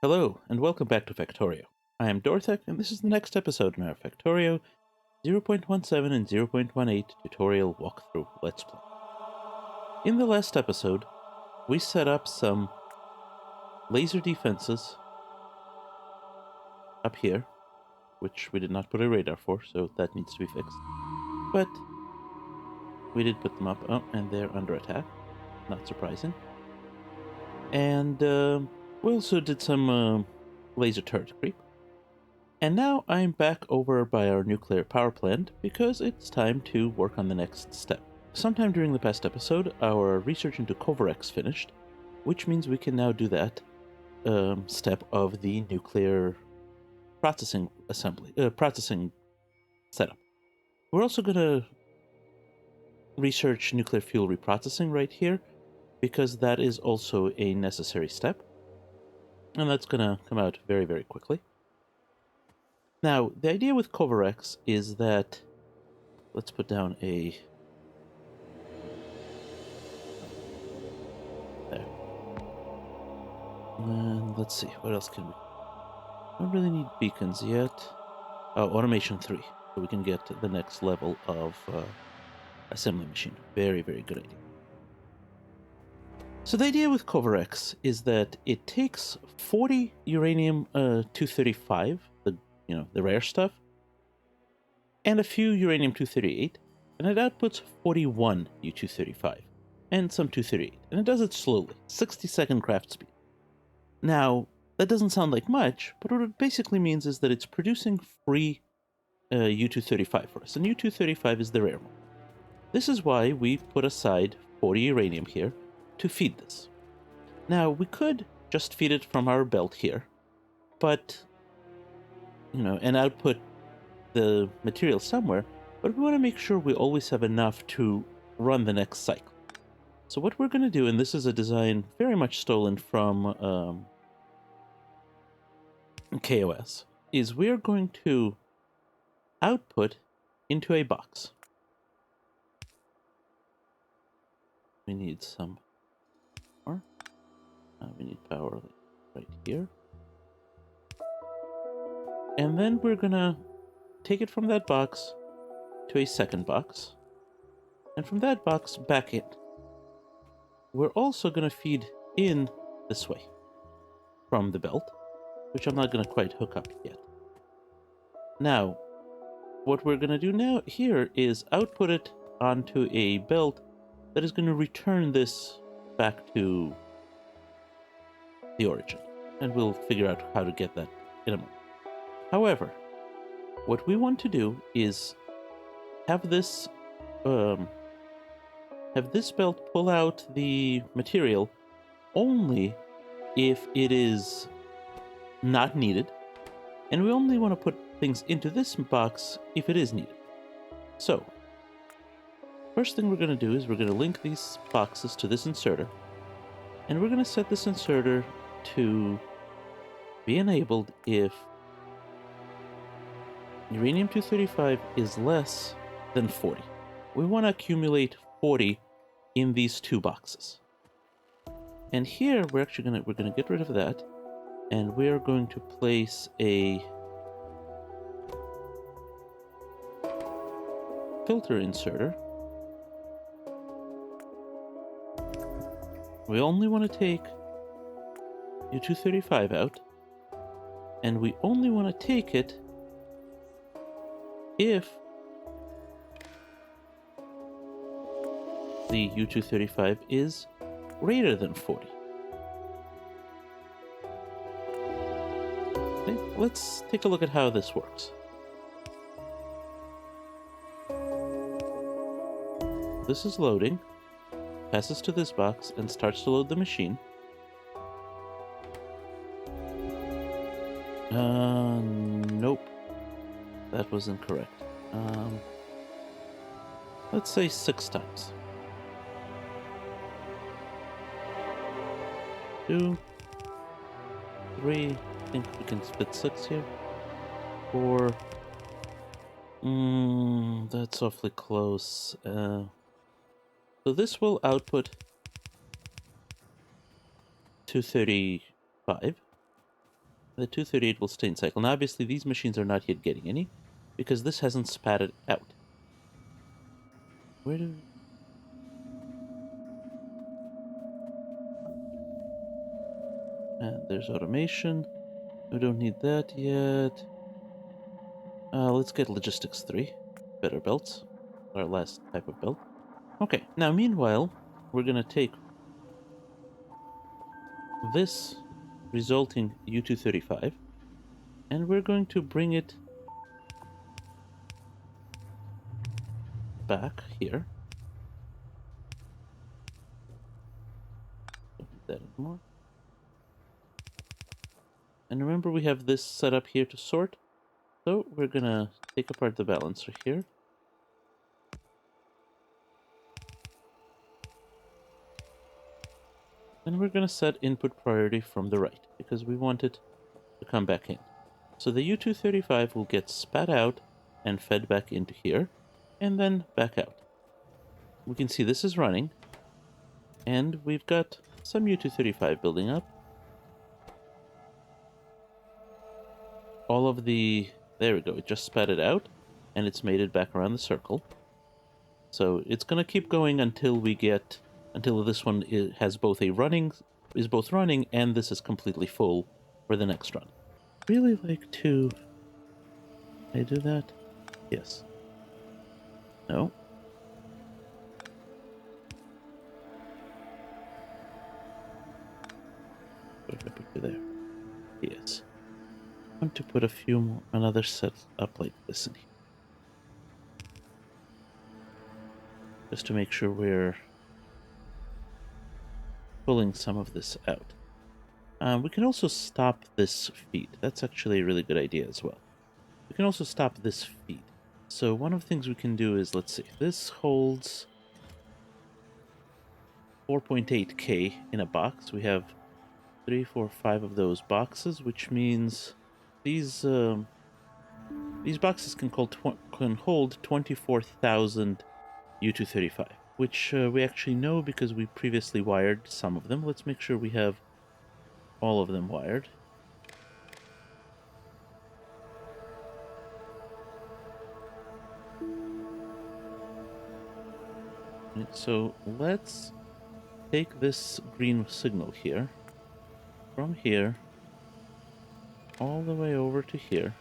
Hello, and welcome back to Factorio. I am Dorthek, and this is the next episode in our Factorio 0.17 and 0.18 tutorial walkthrough Let's Play. In the last episode, we set up some laser defenses up here, which we did not put a radar for, so that needs to be fixed. But we did put them up, and they're under attack. Not surprising. And we also did some laser turret creep. And now I'm back over by our nuclear power plant because it's time to work on the next step. Sometime during the past episode, our research into Covarex finished, which means we can now do that step of the nuclear processing setup. We're also going to research nuclear fuel reprocessing right here because that is also a necessary step, and that's going to come out very, very quickly. Now, the idea with Covarex is that, let's put down a, there. And let's see, what else can we, don't really need beacons yet. Oh, automation 3, so we can get the next level of assembly machine. Very, very good idea. So the idea with Covarex is that it takes 40 uranium 235, the rare stuff, and a few uranium 238, and it outputs 41 U235 and some 238, and it does it slowly, 60-second craft speed. Now, that doesn't sound like much, but what it basically means is that it's producing free U235 for us, and U235 is the rare one. This is why we put aside 40 uranium here to feed this. Now, we could just feed it from our belt here, but, and output the material somewhere, but we want to make sure we always have enough to run the next cycle. So what we're going to do, and this is a design very much stolen from KOS, is we're going to output into a box. We need some more. We need power right here. And then we're going to take it from that box to a second box, and from that box back in. We're also going to feed in this way from the belt, which I'm not going to quite hook up yet. Now, what we're going to do now here is output it onto a belt that is going to return this back to the origin, and we'll figure out how to get that in a moment. However, what we want to do is have this belt pull out the material only if it is not needed, and we only want to put things into this box if it is needed. So, first thing we're going to do is we're going to link these boxes to this inserter, and we're going to set this inserter to be enabled if uranium-235 is less than 40. We want to accumulate 40 in these two boxes. And here we're going to get rid of that, and we're going to place a filter inserter. We only want to take U235 out, and we only want to take it if the U235 is greater than 40. Okay, let's take a look at how this works. This is loading, passes to this box, and starts to load the machine. Nope. That was incorrect. Let's say 6 times. 2, 3, I think we can fit 6 here. 4. That's awfully close. So this will output 235. The 238 will stay in cycle. Now, obviously, these machines are not yet getting any because this hasn't spatted out. Where do... And there's automation. We don't need that yet. Let's get logistics 3. Better belts. Our last type of belt. Okay, now meanwhile, we're going to take this resulting U235 and we're going to bring it back here. Don't need that anymore. And remember, we have this set up here to sort. So we're going to take apart the balancer here. And we're going to set input priority from the right because we want it to come back in. So the U235 will get spat out and fed back into here and then back out. We can see this is running and we've got some U235 building up. All of the... There we go. It just spat it out and it's made it back around the circle. So it's going to keep going until we get... Until this one has both a running... Is both running and this is completely full for the next run. Really like to... Can I do that? Yes. No. What if I put you there? Yes. I want to put a few more... Another set up like this in here. Just to make sure we're pulling some of this out. We can also stop this feed. That's actually a really good idea as well. We can also stop this feed. So one of the things we can do is, let's see, this holds 4.8K in a box. We have 3, 4, 5 of those boxes, which means these boxes can hold 24,000 U235, which we actually know because we previously wired some of them. Let's make sure we have all of them wired. So let's take this green signal here, from here, all the way over to here.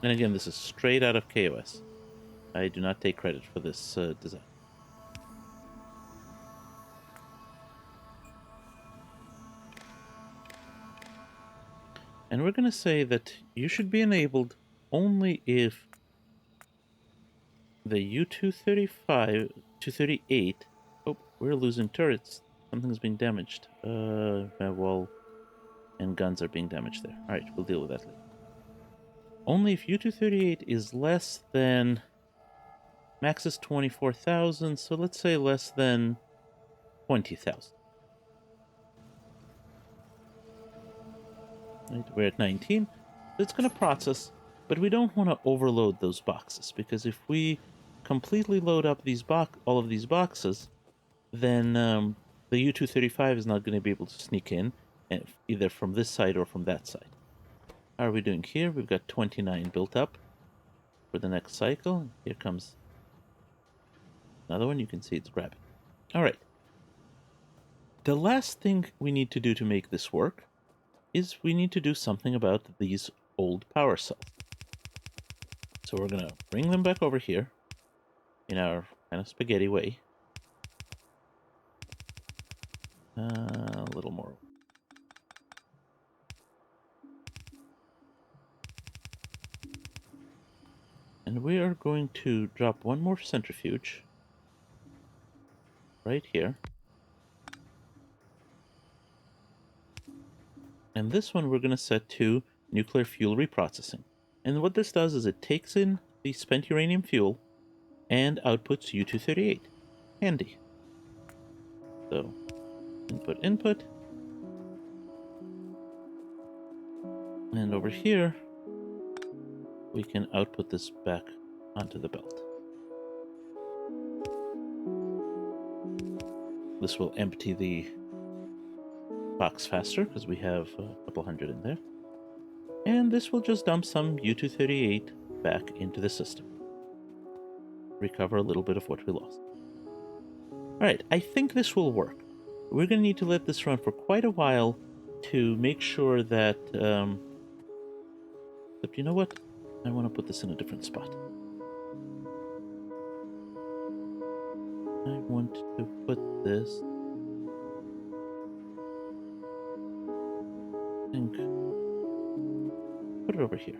And again, this is straight out of KOS. I do not take credit for this design. And we're going to say that you should be enabled only if the U235, 238... Oh, we're losing turrets. Something's being damaged. My wall and guns are being damaged there. Alright, we'll deal with that later. Only if U238 is less than... Max is 24,000, so let's say less than 20,000. Right, we're at 19. So it's going to process, but we don't want to overload those boxes, because if we completely load up these all of these boxes, then the U235 is not going to be able to sneak in, either from this side or from that side. How are we doing here? We've got 29 built up for the next cycle. Here comes another one. You can see it's grabbing. All right. The last thing we need to do to make this work is we need to do something about these old power cells. So we're going to bring them back over here in our kind of spaghetti way. A little more. And we are going to drop one more centrifuge right here. And this one we're going to set to nuclear fuel reprocessing. And what this does is it takes in the spent uranium fuel and outputs U238. Handy. So, input, input. And over here, we can output this back onto the belt. This will empty the box faster because we have a couple hundred in there. And this will just dump some U-238 back into the system. Recover a little bit of what we lost. Alright, I think this will work. We're going to need to let this run for quite a while to make sure that... Except you know what? I want to put this in a different spot. I want to put this... I think... Put it over here.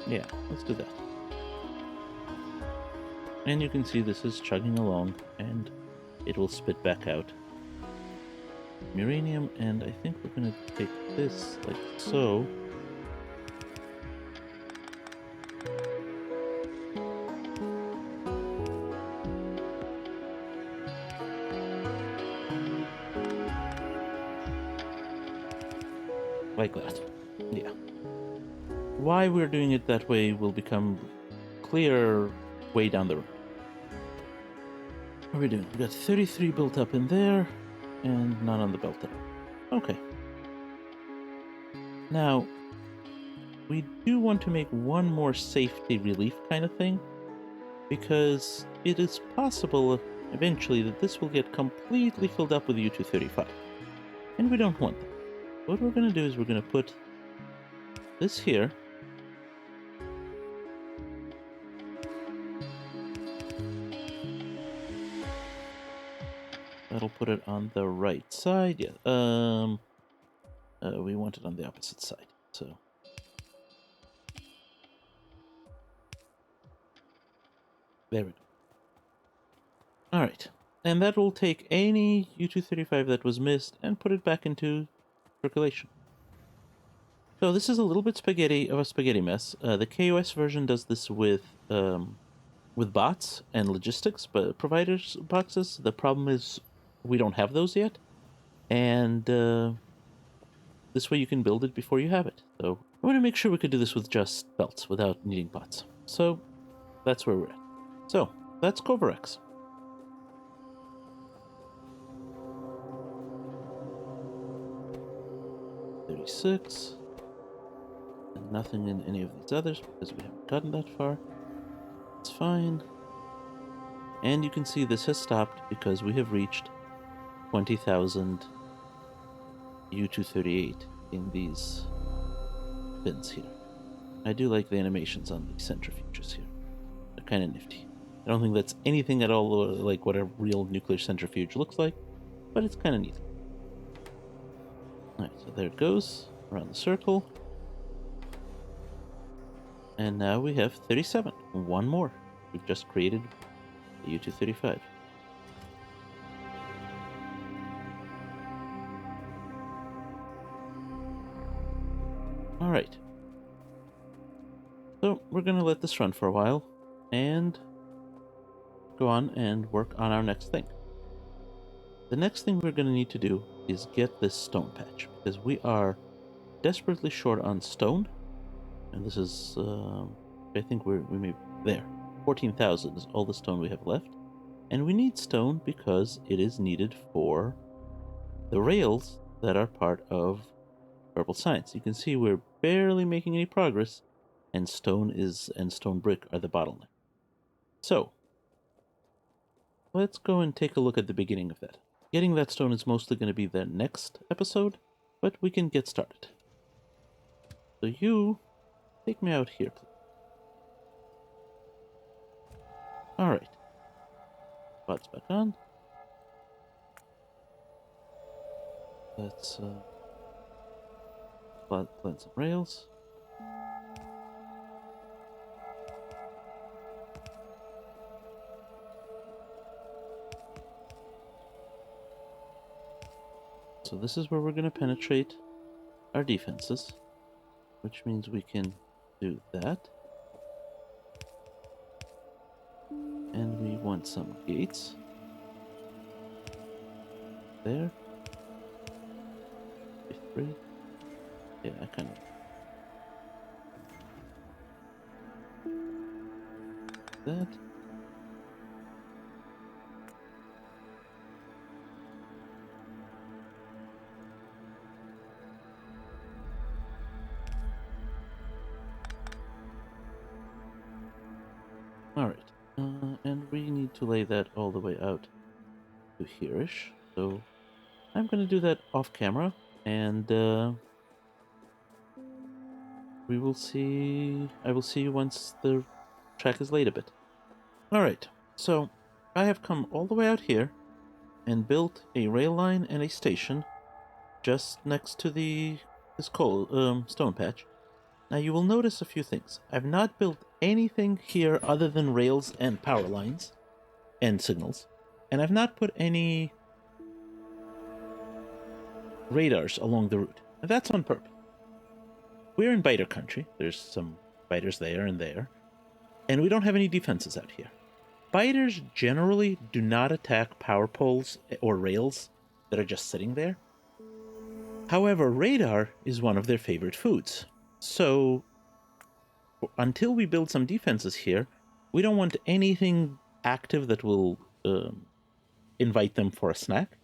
Yeah, let's do that. And you can see this is chugging along, and it will spit back out uranium, and I think we're going to take this like so. Like that. Yeah. Why we're doing it that way will become clear way down the road. What are we doing? We got 33 built up in there, and none on the belt up. Okay. Now, we do want to make one more safety relief kind of thing, because it is possible eventually that this will get completely filled up with U-235, and we don't want that. What we're going to do is we're going to put this here. That'll put it on the right side. Yeah. We want it on the opposite side. So there we go. All right, and that will take any U-235 that was missed and put it back into circulation. So this is a little bit of a spaghetti mess. The KOS version does this with bots and logistics, but providers boxes. The problem is we don't have those yet, and this way you can build it before you have it. So I want to make sure we could do this with just belts without needing bots. So that's where we're at. So that's Covarex. $36. And nothing in any of these others because we haven't gotten that far. It's fine. And you can see this has stopped because we have reached 20,000 U-238 in these bins here. I do like the animations on these centrifuges here. They're kind of nifty. I don't think that's anything at all like what a real nuclear centrifuge looks like, but it's kind of neat. Alright, so there it goes, around the circle. And now we have 37. One more. We've just created a U-235. Alright. So we're going to let this run for a while and go on and work on our next thing. The next thing we're going to need to do is get this stone patch, because we are desperately short on stone. And this is, I think we may, there. 14,000 is all the stone we have left. And we need stone because it is needed for the rails that are part of Purple Science. You can see we're barely making any progress, and stone brick are the bottleneck. So, let's go and take a look at the beginning of that. Getting that stone is mostly going to be the next episode, but we can get started. So you, take me out here, please. Alright. Spots back on. Let's plant some rails. So this is where we're going to penetrate our defenses, which means we can do that. And we want some gates. There. 3. Yeah, I kind of... that. Alright. And we need to lay that all the way out to here-ish. So I'm going to do that off camera, and we will see... I will see you once the track is laid a bit. Alright, so I have come all the way out here and built a rail line and a station just next to this stone patch. Now you will notice a few things. I've not built anything here other than rails and power lines and signals, and I've not put any radars along the route. Now that's on purpose. We're in biter country. There's some biters there and there, and we don't have any defenses out here. Biters generally do not attack power poles or rails that are just sitting there. However, radar is one of their favorite foods. So, until we build some defenses here, we don't want anything active that will invite them for a snack.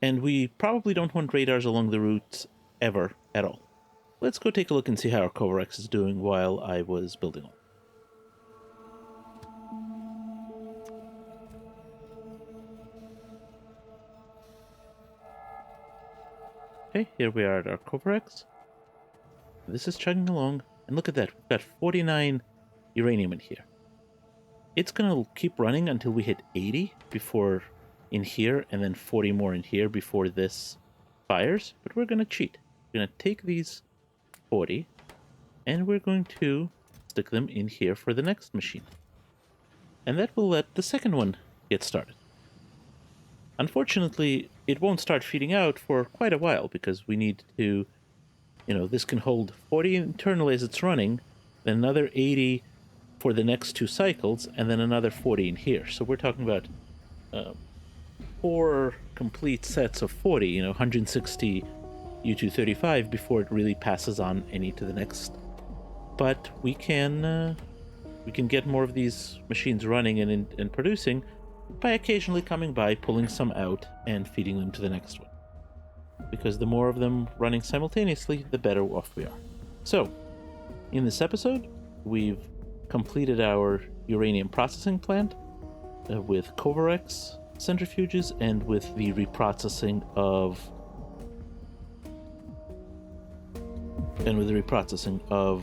And we probably don't want radars along the routes ever at all. Let's go take a look and see how our Kovarex is doing while I was building on. Okay, here we are at our Kovarex. This is chugging along, and look at that, we've got 49 uranium in here. It's gonna keep running until we hit 80 before in here, and then 40 more in here before this fires, but we're gonna cheat. We're gonna take these 40, and we're going to stick them in here for the next machine. And that will let the second one get started. Unfortunately, it won't start feeding out for quite a while because we need to, this can hold 40 internally as it's running, then another 80 for the next 2 cycles, and then another 40 in here. So we're talking about 4 complete sets of 40, 160 U-235 before it really passes on any to the next. But we can get more of these machines running and producing by occasionally coming by, pulling some out, and feeding them to the next one. Because the more of them running simultaneously, the better off we are. So, in this episode, we've completed our uranium processing plant with Kovarex centrifuges and with the reprocessing of... why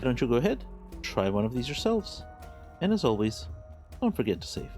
don't you go ahead, try one of these yourselves. And as always, don't forget to save.